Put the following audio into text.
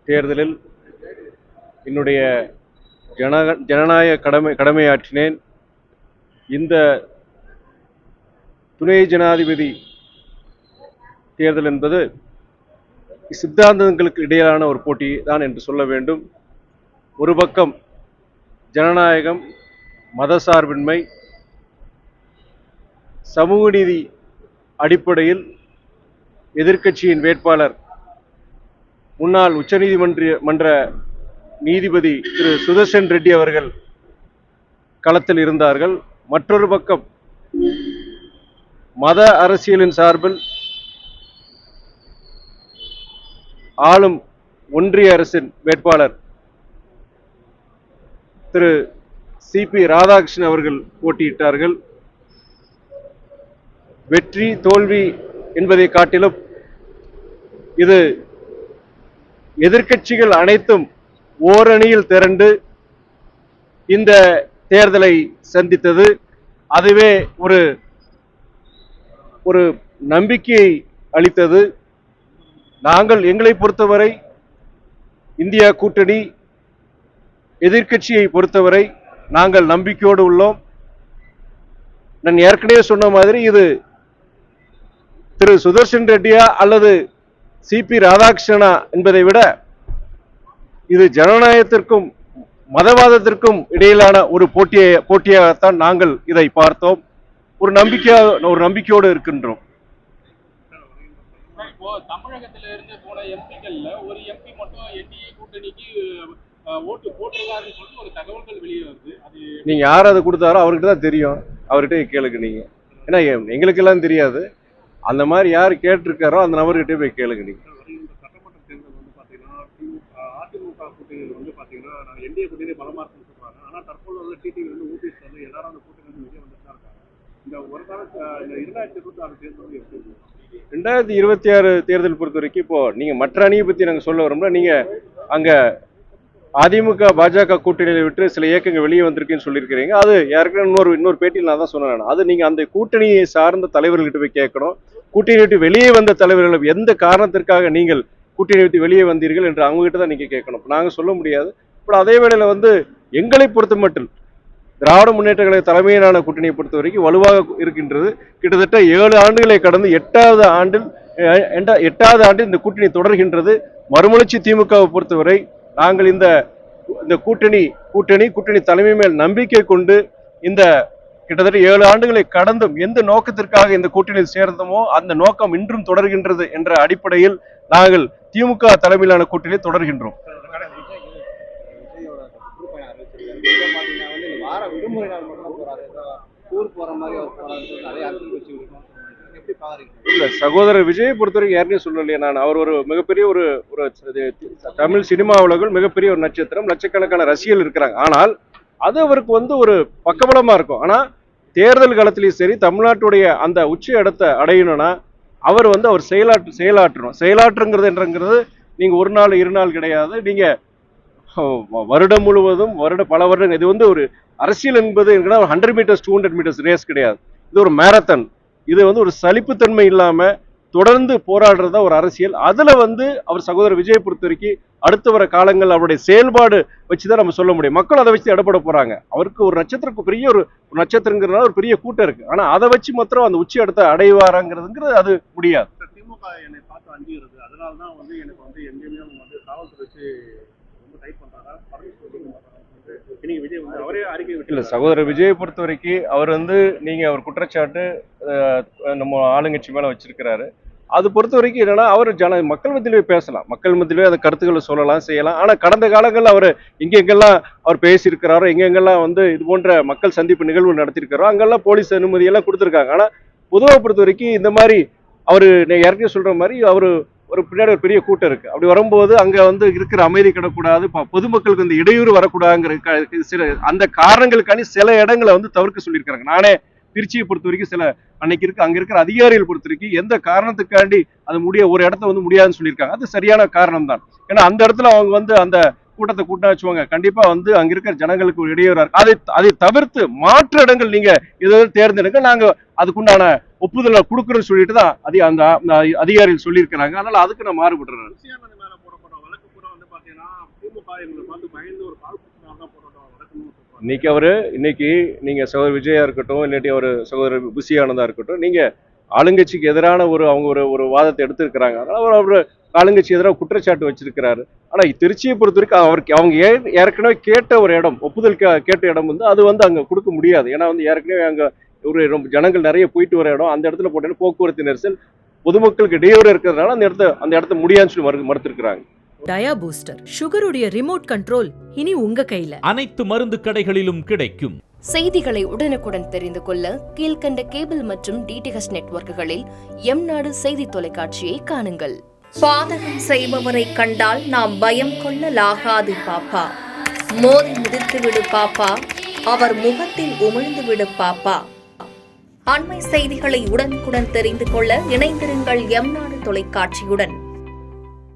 தேர்தலில் என்னுடைய ஜனநாயக கடமையாற்றினேன். இந்த துணை ஜனாதிபதி தேர்தல் என்பது சித்தாந்தங்களுக்கு இடையிலான ஒரு போட்டி தான் என்று சொல்ல வேண்டும். ஒரு பக்கம் ஜனநாயகம், மதசார்பின்மை, சமூக நீதி அடிப்படையில் எதிர்க்கட்சியின் வேட்பாளர் முன்னாள் உச்சநீதிமன்ற நீதிபதி திரு சுதர்சன் ரெட்டி அவர்கள் களத்தில் இருந்தார்கள். மற்றொரு பக்கம் மத அரசியலின் சார்பில் ஆளும் ஒன்றிய அரசின் வேட்பாளர் திரு சிபி ராதாகிருஷ்ணன் அவர்கள் போட்டியிட்டார்கள். வெற்றி தோல்வி என்பதை காட்டிலும் இது எதிர்க்கட்சிகள் அனைத்தும் ஓரணியில் திரண்டு இந்த தேர்தலை சந்தித்தது. அதுவே ஒரு நம்பிக்கையை அளித்தது. நாங்கள் எங்களை பொறுத்தவரை இந்தியா கூட்டணி எதிர்க்கட்சியை பொறுத்தவரை நாங்கள் நம்பிக்கையோடு உள்ளோம். நான் ஏற்கனவே சொன்ன மாதிரி இது திரு சுதர்சன் ரெட்டியா அல்லது சிபி ராதாகிருஷ்ணனா என்பதை விட இது ஜனநாயகத்திற்கும் மதவாதத்திற்கும் இடையிலான ஒரு போட்டியாகத்தான் நாங்கள் இதை பார்த்தோம். ஒரு நம்பிக்கையோடு இருக்கின்றோம். தமிழகத்தில இருந்து போன எம்பிக்கள்ல ஒரு எம்பி மட்டும் என்டிஏ கூட்டணிக்கு ஓட்டு போட்டிருக்காருன்னு சொல்லி ஒரு தகவல்கள் வெளியே வருது. அது நீங்க யார் அதை கொடுத்தாரோ அவர்கிட்ட தான் தெரியும். அவர்கிட்ட கேளுங்க நீங்க. ஏன்னா எங்களுக்கு எல்லாம் தெரியாது. அந்த மாதிரி யார் கேட்டிருக்காரோ அந்த நபர்கிட்ட போய் கேளுங்க நீங்க. சட்டமன்ற தேர்தல் வந்து பாத்தீங்கன்னா அதிமுக கூட்டணியில் வந்து பாத்தீங்கன்னா நாங்கள் என்டிஏ கூட்டணி பலமா இருக்குன்னு சொல்றாங்க. ஆனா தற்போது வந்து டிடிவி வந்து ஓபிஎஸ் வந்து எல்லாரும் அந்த கூட்டணி வந்து வெளியே வந்துட்டு தான் இருக்காங்க. இந்த ஒரு காலத்து இந்த 2026 தேர்தல் எப்படி 2026 தேர்தல் பொறுத்த வரைக்கும் இப்போ நீங்க மற்ற அணியை பத்தி நாங்க சொல்ல வரோம்னா நீங்க அங்க அதிமுக பாஜக கூட்டணியை விட்டு சில இயக்கங்கள் வெளியே வந்திருக்குன்னு சொல்லியிருக்கிறீங்க. அது யாருக்குன்னா இன்னொரு பேட்டியில் நான் தான் சொன்னேன். அது நீங்க அந்த கூட்டணியை சார்ந்த தலைவர்கள்கிட்ட போய் கேட்கணும். கூட்டணி விட்டு வெளியே வந்த தலைவர்கள் எந்த காரணத்திற்காக நீங்கள் கூட்டணி விட்டு வெளியே வந்தீர்கள் என்று அவங்க கிட்ட தான் நீங்க கேட்கணும். நாங்க சொல்ல முடியாது. இப்போ அதே வேளையில வந்து எங்களை பொறுத்த மட்டும் திராவிட முன்னேற்ற கழக தலைமையிலான கூட்டணியை பொறுத்த வரைக்கும் வலுவாக இருக்கின்றது. கிட்டத்தட்ட 7 ஆண்டுகளை கடந்து 8வது ஆண்டில் இந்த கூட்டணி தொடர்கின்றது. மறுமலர்ச்சி திமுகவை பொறுத்தவரை நாங்கள் இந்த கூட்டணி தலைமை மேல் நம்பிக்கை கொண்டு இந்த கிட்டத்தட்ட 7 ஆண்டுகளை கடந்தும் எந்த நோக்கத்திற்காக இந்த கூட்டணியில் சேர்ந்தோமோ அந்த நோக்கம் இன்றும் தொடர்கின்றது என்ற அடிப்படையில் நாங்கள் திமுக தலைமையிலான கூட்டணியை தொடர்கின்றோம். இல்ல சகோதரர் விஜயை பொறுத்தவரைக்கும் யாருமே சொல்லலையே. நான் அவர் ஒரு மிகப்பெரிய ஒரு தமிழ் சினிமா உலகில் மிகப்பெரிய ஒரு நட்சத்திரம், லட்சக்கணக்கான ரசிகர்கள் இருக்கிறாங்க. ஆனால் அது அவருக்கு வந்து ஒரு பக்கபலமா இருக்கும். ஆனா தேர்தல் காலத்திலையும் சரி தமிழ்நாட்டுடைய அந்த உச்ச இடத்தை அடையணும்னா அவர் வந்து அவர் செயலாற்றுங்கிறது நீங்க ஒரு நாள் 2 நாள் கிடையாது. நீங்க வருடம் முழுவதும் பல வருடங்கள். இது வந்து ஒரு அரசியல் என்பது 100 மீட்டர்ஸ் 200 மீட்டர்ஸ் ரேஸ் கிடையாது. இது ஒரு மேரத்தான். இது வந்து ஒரு சலிப்புத்தன்மை இல்லாம தொடர்ந்து போராடுறதா ஒரு அரசியல். அதுல வந்து அவர் சகோதரர் விஜய் பொறுத்த வரைக்கும் அடுத்து வர காலங்கள் அவருடைய செயல்பாடு வச்சுதான் நம்ம சொல்ல முடியும். மக்கள் அதை வச்சு இடப்பட போறாங்க. அவருக்கு ஒரு நட்சத்திரம், பெரிய ஒரு நட்சத்திரங்கிறதுனால ஒரு பெரிய கூட்டம் இருக்கு. ஆனா அதை வச்சு மாத்திரம் அந்த உச்சி இடத்தை அடைவாராங்கிறதுங்கிறது அது முடியாது. திமுக என்னை பார்த்து அஞ்சுகிறது, அதனாலதான் வந்து எனக்கு வந்து எங்கேயுமே வந்து காவல்துறை வச்சு ரொம்ப டைப் பண்றாங்க. விஜய் வந்து அவரே அறிக்கை விட்டு இல்ல சகோதரர் விஜயை பொறுத்த வரைக்கும் அவர் வந்து நீங்க அவர் குற்றச்சாட்டு நம்ம ஆளுங்கட்சி மேல வச்சிருக்கிறாரு. அது பொறுத்த வரைக்கும் என்னன்னா அவர் மக்கள் மத்தியிலே பேசலாம், மக்கள் மத்தியிலே அந்த கருத்துக்களை சொல்லலாம், செய்யலாம். ஆனா கடந்த காலங்களில் அவர் எங்கெங்கெல்லாம் அவர் பேசியிருக்கிறாரோ, எங்கெங்கெல்லாம் வந்து இது போன்ற மக்கள் சந்திப்பு நிகழ்வு நடத்திருக்காரோ அங்கெல்லாம் போலீஸ் அனுமதி எல்லாம் கொடுத்துருக்காங்க. ஆனா பொதுவாக பொறுத்த வரைக்கும் இந்த மாதிரி அவரு யாருக்கையும் சொல்ற மாதிரி அவரு ஒரு பின்னாடி ஒரு பெரிய கூட்டம் இருக்கு. அப்படி வரும்போது அங்க வந்து இருக்கிற அமைதி கிடக்கூடாது, பொதுமக்களுக்கு இந்த இடையூறு வரக்கூடாதுங்கிற சில அந்த காரணங்களுக்காண்டி சில இடங்களை வந்து தவிர்க்க சொல்லியிருக்காங்க. நானே திருச்சியை பொறுத்த வரைக்கும் சில அன்னைக்கு அங்க இருக்கிற அதிகாரிகள் பொறுத்த வரைக்கும் எந்த காரணத்துக்காண்டி அது ஒரு இடத்த வந்து முடியாதுன்னு சொல்லியிருக்காங்க. அது சரியான காரணம் தான். ஏன்னா அந்த இடத்துல அவங்க வந்து அந்த கூட்டத்தை கூட்ட வச்சுவாங்க. கண்டிப்பா வந்து அங்க இருக்கிற ஜனங்களுக்கு ஒரு இடையூறா இருக்கு. அதை தவிர்த்து மாற்று இடங்கள் நீங்க ஏதாவது தேர்ந்தெடுக்க நாங்க அதுக்குண்டான ஒப்புதலை கொடுக்குறோம்னு சொல்லிட்டு தான் அந்த அதிகாரிகள் சொல்லியிருக்கிறாங்க. அதனால அதுக்கு நான் மாறுபடுறேன். பாத்தீங்கன்னா திமுக எங்களை பார்த்து பயந்து ஒரு கால் தான் போராட்டம் நடக்கணும்னு சொல்றாங்க. இன்னைக்கு நீங்க சகோதரர் விஜயா இருக்கட்டும், இல்லாட்டி ஒரு சகோதரர் புசி ஆனந்தா இருக்கட்டும், நீங்க ஆளுங்கட்சிக்கு எதிரான அவங்க ஒரு வாதத்தை எடுத்திருக்கிறாங்க. அதனால அவர் ஆளுங்கட்சி எதிராக குற்றச்சாட்டு வச்சிருக்கிறாரு. ஆனா திருச்சியை பொறுத்த வரைக்கும் அவங்க ஏற்கனவே கேட்ட ஒரு இடம், ஒப்புதல் கேட்ட இடம் அது அங்க கொடுக்க முடியாது. ஏன்னா ஏற்கனவே அங்க ரொம்ப ஜனங்கள் நிறைய போயிட்டு வர இடம், அந்த இடத்துல போட்டீங்கன்னா போக்குவரத்து நெரிசல், பொதுமக்களுக்கு இடையூறு இருக்கிறதுனால அந்த இடத்த முடியாதுன்னு சொல்லி மறுத்திருக்கிறாங்க. டயா பூஸ்டர், சுகருடைய ரிமோட் கண்ட்ரோல் இனி உங்க கையில. அனைத்து மருந்து கடைகளிலும் கிடைக்கும். செய்திகளை உடனுக்குடன் தெரிந்து கொள்ள கீழ்கண்ட கேபிள் மற்றும் டிடிஹெச் நெட்வொர்க்குகளில் எம்நாடு செய்தி தொலைக்காட்சியை காணுங்கள். பாதகம் செய்பவரை கண்டால் நாம் பயம் கொள்ளலாகாது பாப்பா. மோதி மிதித்து விடு பாப்பா, அவர் முகத்தில் உமிழ்ந்து விடு பாப்பா. அண்மை செய்திகளை உடனுக்குடன் தெரிந்து கொள்ள இணைந்திருங்கள் எம்நாடு தொலைக்காட்சியுடன்.